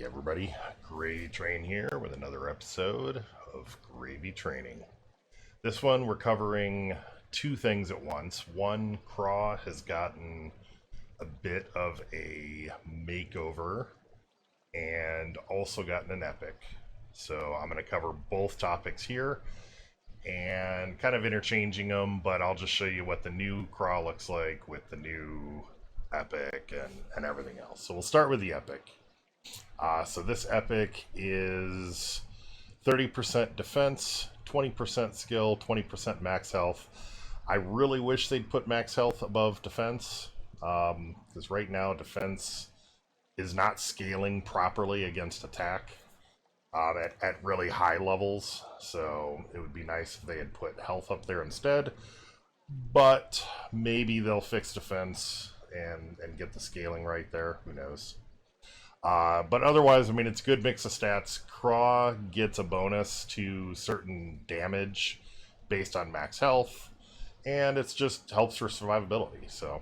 Hey everybody, GravyTrain here with another episode of GravyTraining. This one we're covering two things at once. One, Craw has gotten a bit of a makeover and also gotten an epic. So I'm going to cover both topics here and kind of interchanging them, but I'll just show you what the new Craw looks like with the new epic and everything else. So we'll start with the epic. So this epic is 30% defense, 20% skill, 20% max health. I really wish they'd put max health above defense, because right now defense is not scaling properly against attack at really high levels. So it would be nice if they had put health up there instead. But maybe they'll fix defense and get the scaling right there. Who knows? But otherwise, I mean, it's a good mix of stats. Craw gets a bonus to certain damage based on max health, and it's just helps for survivability. So,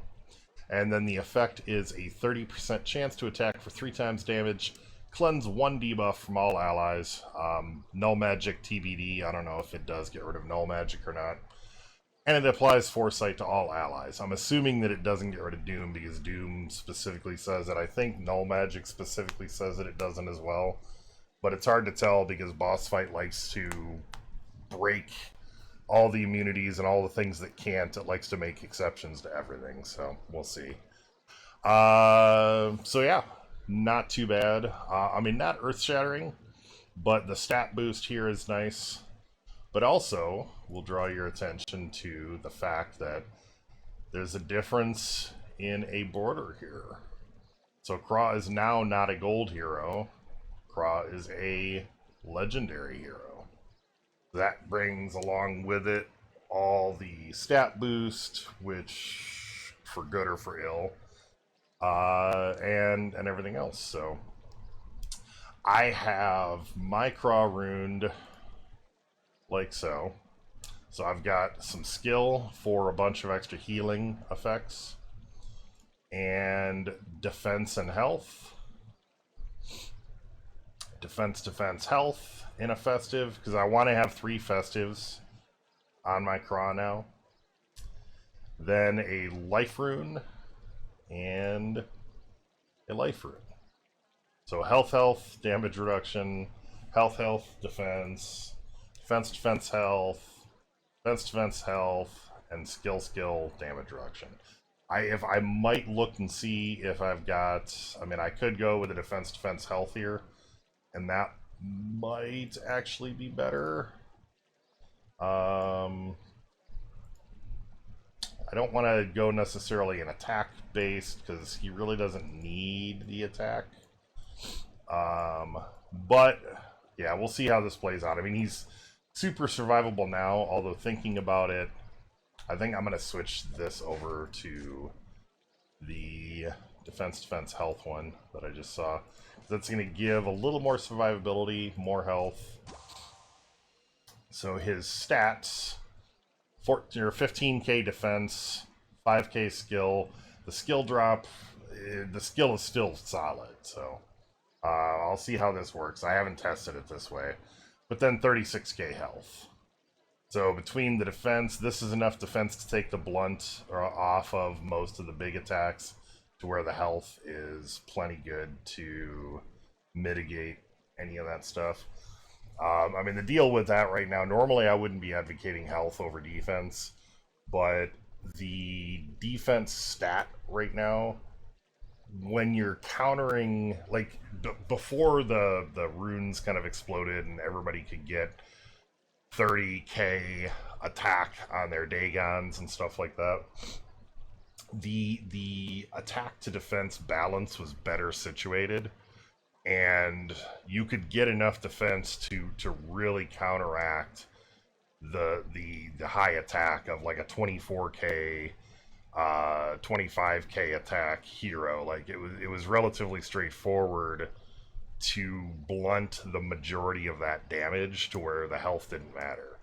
and then the effect is a 30% chance to attack for 3 times damage, cleanse 1 debuff from all allies. Null magic TBD. I don't know if it does get rid of null magic or not. And it applies Foresight to all allies. I'm assuming that it doesn't get rid of Doom because Doom specifically says it. I think Null Magic specifically says that it doesn't as well. But it's hard to tell because Boss Fight likes to break all the immunities and all the things that can't. It likes to make exceptions to everything, so we'll see. So yeah, not too bad. I mean, not earth-shattering, but the stat boost here is nice. But also, we'll draw your attention to the fact that there's a difference in a border here. So Craw is now not a gold hero. Craw is a legendary hero. That brings along with it all the stat boost, which for good or for ill, and everything else. So I have my Craw runed like so. So I've got some skill for a bunch of extra healing effects, and defense and health. Defense, health in a festive, because I want to have 3 festives on my Craw now. Then a life rune and a life rune. So health, damage reduction, health, defense, defense, health, defense, health, and skill, damage reduction. I might look and see if I've got, I mean, I could go with a defense, health here, and that might actually be better. I don't want to go necessarily an attack based, because he really doesn't need the attack. But, yeah, we'll see how this plays out. I mean, he's super survivable now, although thinking about it, I think I'm going to switch this over to the defense health one that I just saw. That's going to give a little more survivability, more health. So his stats, 15k defense, 5k skill. The skill drop, the skill is still solid, so I'll see how this works. I haven't tested it this way. But then 36k health. So between the defense, this is enough defense to take the blunt off of most of the big attacks, to where the health is plenty good to mitigate any of that stuff. I mean, the deal with that right now, normally I wouldn't be advocating health over defense, but the defense stat right now, when you're countering, like before the runes kind of exploded and everybody could get 30k attack on their Dagons and stuff like that, the attack to defense balance was better situated, and you could get enough defense to really counteract the high attack of like a 24k 25k attack hero. Like it was relatively straightforward to blunt the majority of that damage to where the health didn't matter.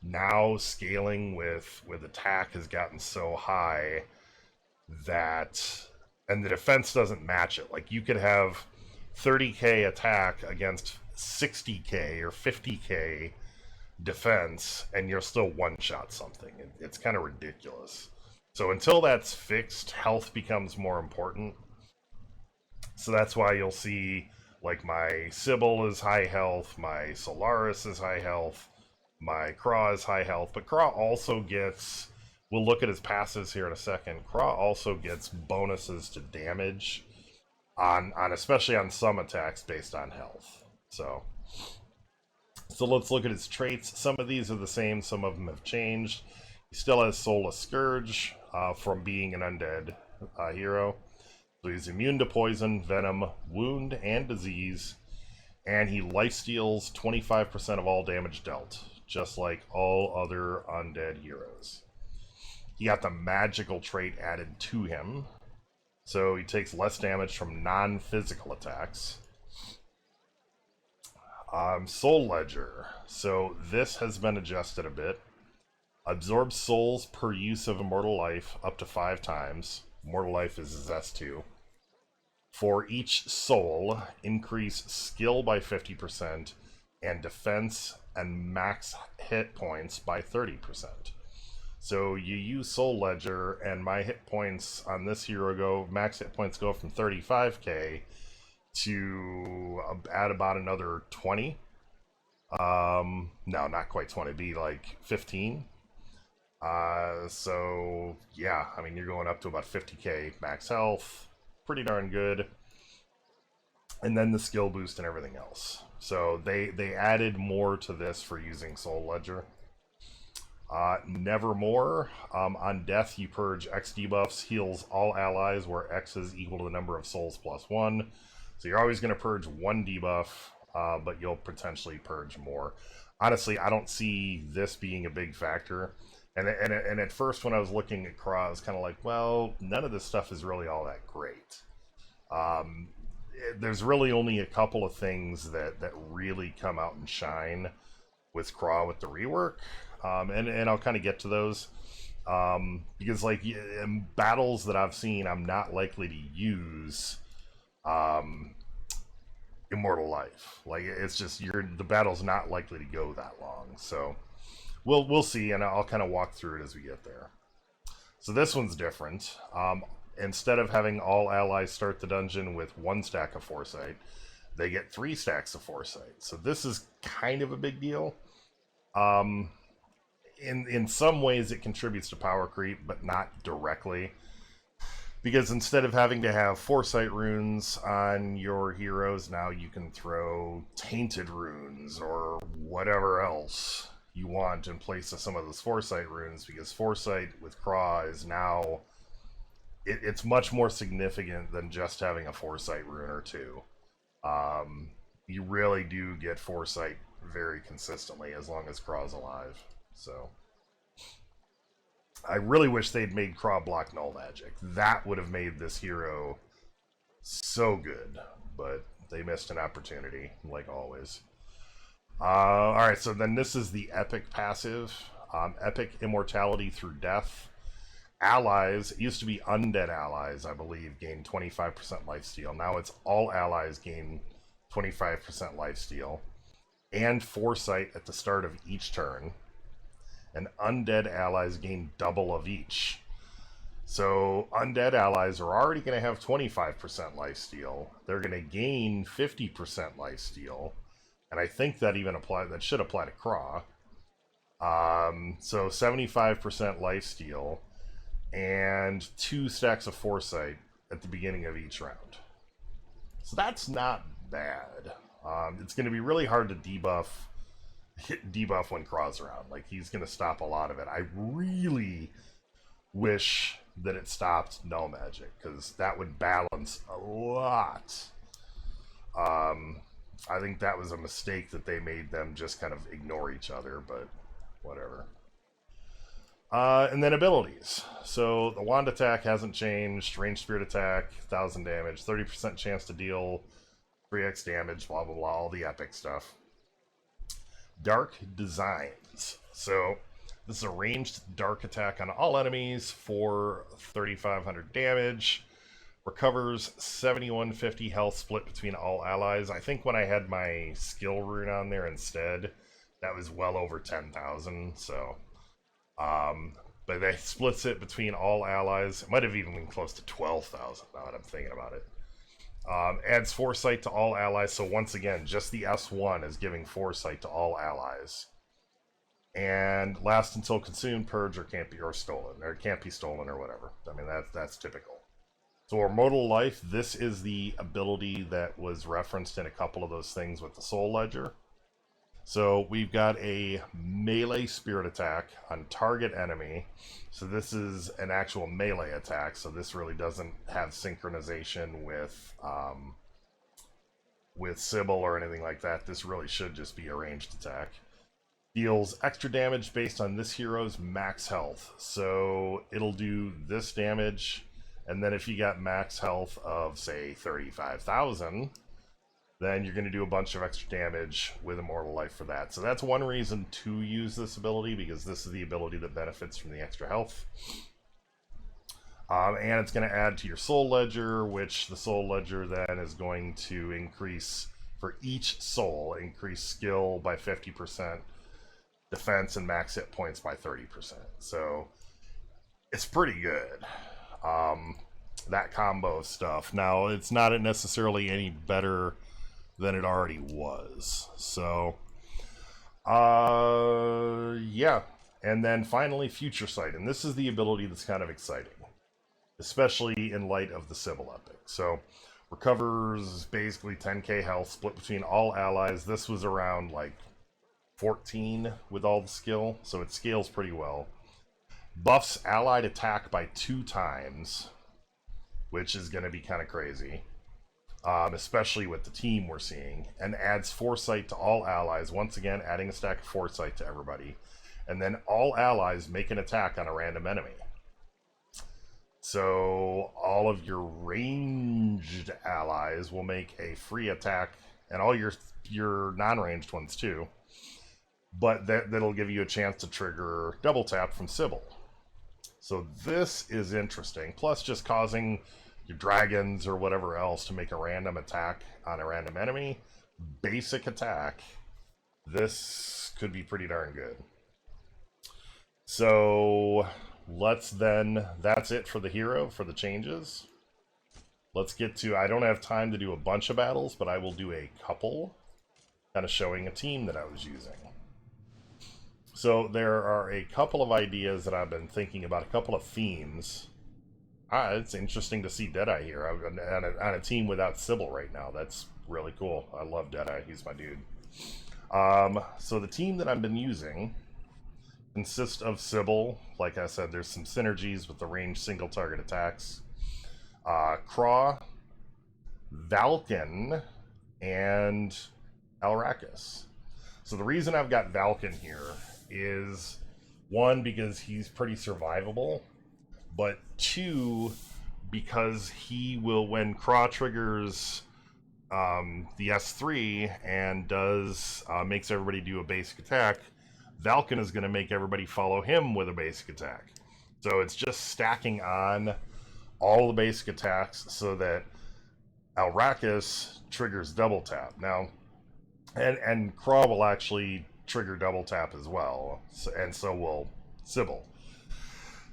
Now scaling with attack has gotten so high that, and the defense doesn't match it. Like you could have 30k attack against 60k or 50k defense, and you'll still one-shot something. It's kind of ridiculous. So until that's fixed, health becomes more important. So that's why you'll see, like, my Sybil is high health, my Solaris is high health, my Craw is high health, but Craw also gets, we'll look at his passives here in a second, Craw also gets bonuses to damage on especially on some attacks based on health. So let's look at his traits. Some of these are the same, some of them have changed. He still has Soulless Scourge from being an undead hero. So he's immune to poison, venom, wound, and disease. And he lifesteals 25% of all damage dealt, just like all other undead heroes. He got the magical trait added to him. So he takes less damage from non-physical attacks. Soul Ledger. So this has been adjusted a bit. Absorbs souls per use of Immortal Life up to 5 times. Immortal Life is his S2. For each soul, increase skill by 50% and defense and max hit points by 30%. So you use Soul Ledger, and my hit points on this hero max hit points go from 35k to add about another 20. No, not quite 20, it'd be like 15. So yeah, I mean, you're going up to about 50k max health, pretty darn good. And then the skill boost and everything else. So they added more to this for using Soul Ledger. Nevermore. On death, you purge X debuffs, heals all allies where X is equal to the number of souls plus 1. So you're always going to purge 1 debuff, but you'll potentially purge more. Honestly, I don't see this being a big factor. And at first, when I was looking at Craw, I was kind of like, well, none of this stuff is really all that great. There's really only a couple of things that really come out and shine with Craw with the rework. And I'll kind of get to those. Because, like, in battles that I've seen, I'm not likely to use Immortal Life. Like, it's just, the battle's not likely to go that long. So we'll see, and I'll kind of walk through it as we get there. So this one's different. Instead of having all allies start the dungeon with 1 stack of Foresight, they get 3 stacks of Foresight. So this is kind of a big deal. In some ways it contributes to power creep, but not directly. Because instead of having to have Foresight runes on your heroes, now you can throw Tainted runes or whatever else you want in place of some of those Foresight runes, because Foresight with Craw is now... It's much more significant than just having a Foresight rune or 2. You really do get Foresight very consistently as long as Craw's alive. So I really wish they'd made Craw block null magic. That would have made this hero so good, but they missed an opportunity, like always. Alright, so then this is the Epic passive. Epic Immortality through Death. Allies, it used to be Undead allies, I believe, gain 25% lifesteal. Now it's all allies gain 25% lifesteal. And Foresight at the start of each turn. And Undead allies gain double of each. So Undead allies are already going to have 25% lifesteal. They're going to gain 50% lifesteal. And I think that that should apply to Craw. So 75% lifesteal and 2 stacks of Foresight at the beginning of each round. So that's not bad. It's going to be really hard to debuff when Craw's around. Like, he's going to stop a lot of it. I really wish that it stopped null magic, because that would balance a lot. I think that was a mistake that they made them just kind of ignore each other, but whatever. And then abilities. So the wand attack hasn't changed. Ranged spirit attack, 1000 damage, 30% chance to deal 3x damage, blah blah blah, all the epic stuff. Dark designs. So this is a ranged dark attack on all enemies for 3500 damage. Recovers 7150 health split between all allies. I think when I had my skill rune on there instead, that was well over 10,000. So, but they splits it between all allies. It might have even been close to 12,000 now that I'm thinking about it. Adds foresight to all allies. So once again, just the S1 is giving foresight to all allies. And lasts until consumed, purged, or can't be stolen, or can't be stolen, or whatever. I mean, that's typical. So Immortal Life, this is the ability that was referenced in a couple of those things with the Soul Ledger. So we've got a melee spirit attack on target enemy. So this is an actual melee attack, so this really doesn't have synchronization with sybil or anything like that. This really should just be a ranged attack. Deals extra damage based on this hero's max health. So it'll do this damage, and then if you got max health of, say, 35,000, then you're going to do a bunch of extra damage with Immortal Life for that. So that's one reason to use this ability, because this is the ability that benefits from the extra health. And it's going to add to your Soul Ledger, which the Soul Ledger then is going to increase, for each soul, increase skill by 50%, defense and max hit points by 30%. So it's pretty good. That combo stuff. Now, it's not necessarily any better than it already was. So, yeah. And then finally, Future Sight. And this is the ability that's kind of exciting, especially in light of the Sybil Epic. So, recovers basically 10k health split between all allies. This was around like 14 with all the skill, so it scales pretty well. Buffs allied attack by 2 times, which is going to be kind of crazy, especially with the team we're seeing, and adds foresight to all allies, once again adding a stack of foresight to everybody, and then all allies make an attack on a random enemy. So all of your ranged allies will make a free attack, and all your non-ranged ones too, but that'll give you a chance to trigger double tap from Sybil. So this is interesting. Plus just causing your dragons or whatever else to make a random attack on a random enemy. Basic attack. This could be pretty darn good. So that's it for the hero, for the changes. Let's get to, I don't have time to do a bunch of battles, but I will do a couple, kind of showing a team that I was using. So there are a couple of ideas that I've been thinking about, a couple of themes. It's interesting to see Deadeye here on a team without Sybil right now. That's really cool. I love Deadeye. He's my dude. So the team that I've been using consists of Sybil. Like I said, there's some synergies with the ranged single target attacks. Craw, Valken, and Alrakis. So the reason I've got Valken here is, one, because he's pretty survivable, but two, because he will, when Craw triggers the S3 and makes everybody do a basic attack, Valken is going to make everybody follow him with a basic attack. So it's just stacking on all the basic attacks so that Alrakis triggers double tap. Now, and Craw will actually trigger double tap as well, and so will Sybil.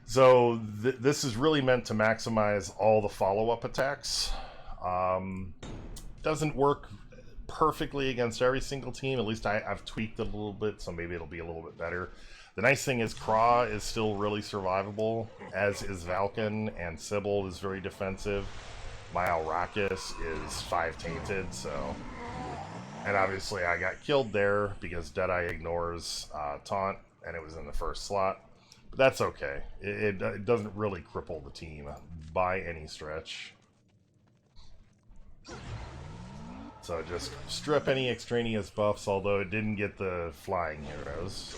So this is really meant to maximize all the follow-up attacks. Doesn't work perfectly against every single team. At least I've tweaked it a little bit, so maybe it'll be a little bit better. The nice thing is Craw is still really survivable, as is Valken, and Sybil is very defensive. My Alrakis is 5 tainted, so... And obviously I got killed there because Deadeye ignores taunt, and it was in the first slot. But that's okay. It doesn't really cripple the team by any stretch. So just strip any extraneous buffs, although it didn't get the flying heroes.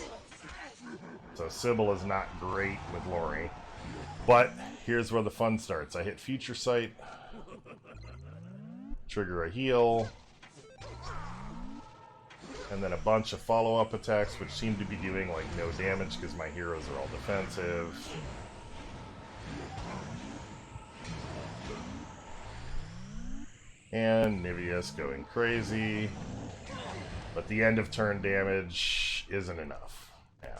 So Sybil is not great with Lori. But here's where the fun starts. I hit Future Sight, trigger a heal, and then a bunch of follow-up attacks, which seem to be doing like no damage because my heroes are all defensive. And Niveus going crazy. But the end of turn damage isn't enough. Yeah.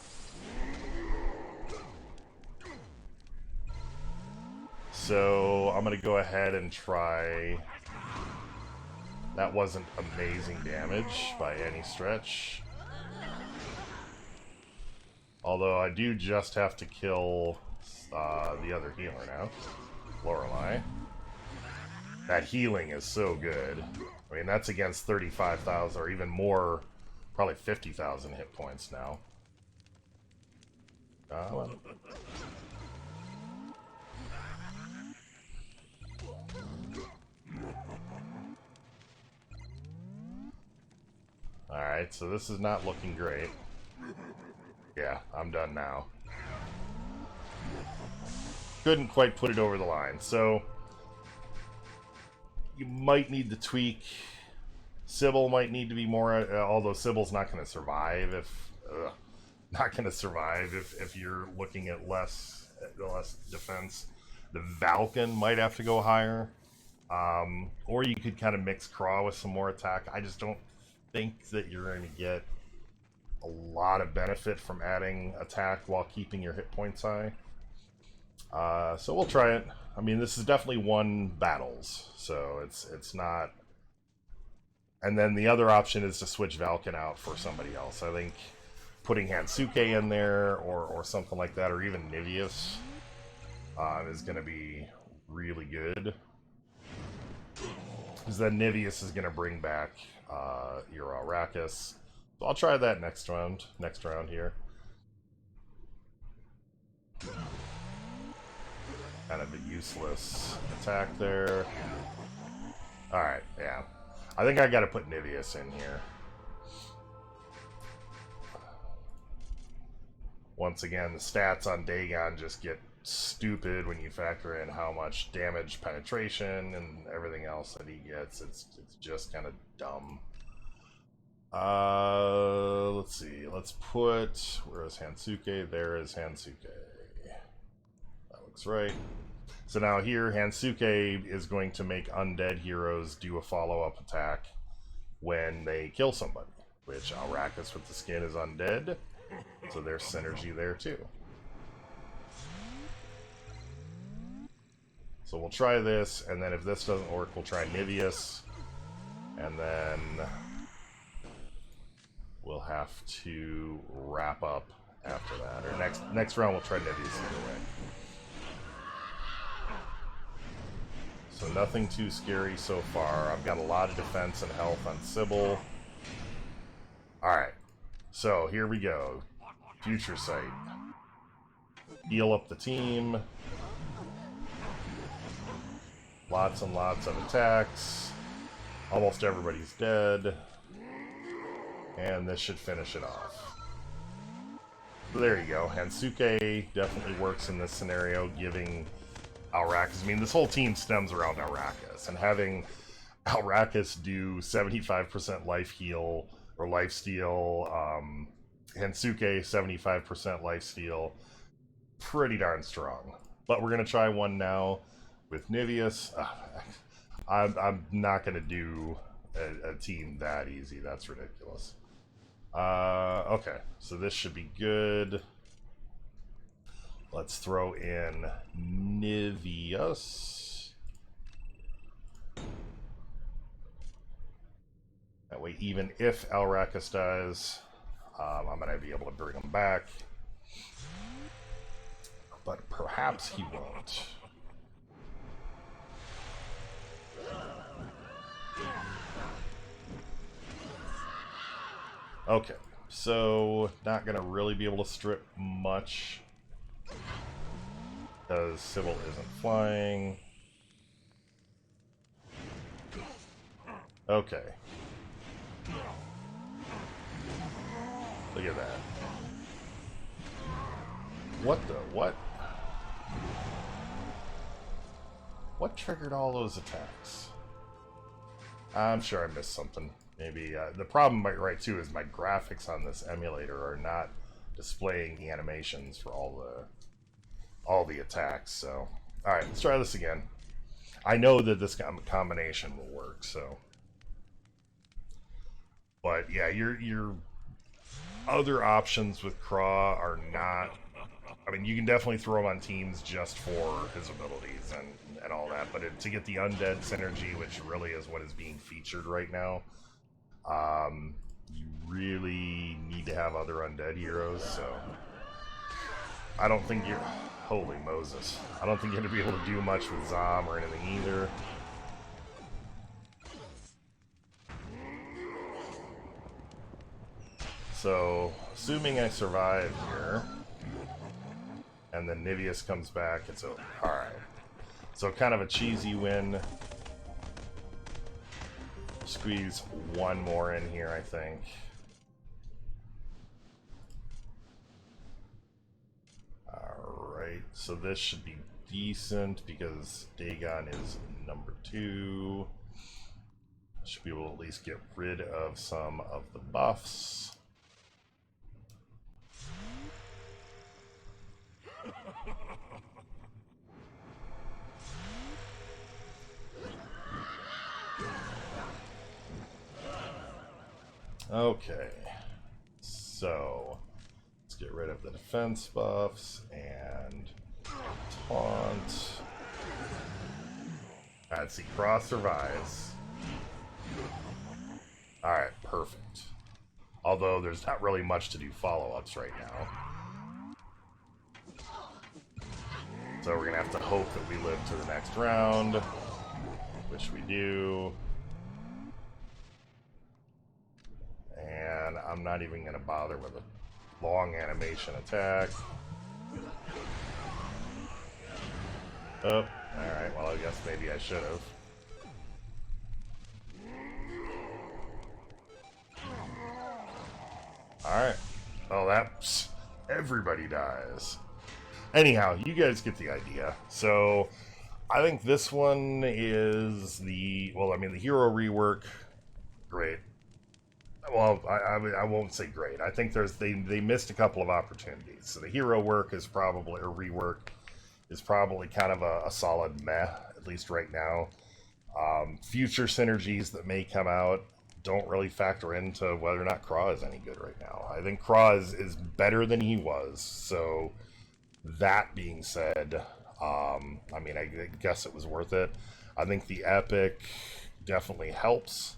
So I'm going to go ahead and try... That wasn't amazing damage by any stretch. Although I do just have to kill the other healer now, Lorelei. That healing is so good. I mean, that's against 35,000 or even more, probably 50,000 hit points now. Alright, so this is not looking great. Yeah, I'm done now. Couldn't quite put it over the line, so you might need to tweak. Sybil might need to be more, although Sybil's not going to survive if you're looking at less defense. The Valken might have to go higher, or you could kind of mix Craw with some more attack. I just don't think that you're going to get a lot of benefit from adding attack while keeping your hit points high. So we'll try it. I mean, this is definitely won battles, so it's not. And then the other option is to switch Valken out for somebody else. I think putting Hansuke in there or something like that, or even Niveus, is going to be really good. Because then Niveus is going to bring back your Arrakis. So I'll try that next round here. Kind of a useless attack there. Alright, yeah. I think I gotta put Niveus in here. Once again, the stats on Dagon just get stupid when you factor in how much damage penetration and everything else that he gets. It's just kind of dumb. Let's see. Let's put... Where is Hansuke? There is Hansuke. That looks right. So now here, Hansuke is going to make undead heroes do a follow-up attack when they kill somebody, which Arrakis with the skin is undead, so there's synergy there too. So we'll try this, and then if this doesn't work, we'll try Niveus, and then we'll have to wrap up after that. Or next round we'll try Niveus either way. So nothing too scary so far. I've got a lot of defense and health on Sybil. Alright, so here we go. Future Sight. Heal up the team. Lots and lots of attacks. Almost everybody's dead. And this should finish it off. So there you go. Hansuke definitely works in this scenario, giving Arrakis. I mean, this whole team stems around Arrakis, and having Arrakis do 75% life heal or life steal, Hansuke 75% life steal, pretty darn strong. But we're gonna try one now with Niveus. I'm not gonna do a team that easy. That's ridiculous. Okay, so this should be good. Let's throw in Niveus. That way, even if Arrakis dies, I'm going to be able to bring him back. But perhaps he won't. Okay, so not going to really be able to strip much, because Sybil isn't flying. Okay. Look at that. What the? What? What triggered all those attacks? I'm sure I missed something. Maybe the problem, right, too, is my graphics on this emulator are not displaying the animations for all the attacks. So, all right, let's try this again. I know that this combination will work, so. But yeah, your other options with Craw are not. I mean, you can definitely throw him on teams just for his abilities and all that, but to get the Undead synergy, which really is what is being featured right now, you really need to have other Undead heroes, so I don't think you're... Holy Moses. I don't think you're going to be able to do much with Zom or anything either. So, assuming I survive here, and then Nivius comes back, it's over. Alright. So kind of a cheesy win. Squeeze one more in here, I think. Alright, so this should be decent because Dagon is number 2. Should be able to at least get rid of some of the buffs. Okay, so let's get rid of the defense buffs and taunt. Let's see, Craw survives. Alright, perfect. Although there's not really much to do follow-ups right now. So we're gonna have to hope that we live to the next round, which we do. And I'm not even going to bother with a long animation attack. Oh, alright, well I guess maybe I should have. Alright, well that's... everybody dies. Anyhow, you guys get the idea. So, I think this one is the... well, I mean, the hero rework, great. Well, I won't say great. I think they missed a couple of opportunities. So the hero work is probably, or rework, is probably kind of a solid meh, at least right now. Future synergies that may come out don't really factor into whether or not Craw is any good right now. I think Craw is better than he was. So that being said, I mean, I guess it was worth it. I think the epic definitely helps.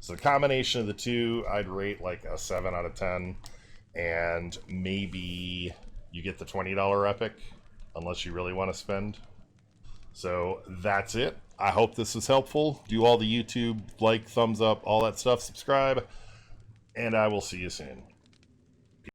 So the combination of the two, I'd rate like a 7 out of 10. And maybe you get the $20 epic, unless you really want to spend. So that's it. I hope this was helpful. Do all the YouTube, like, thumbs up, all that stuff, subscribe. And I will see you soon.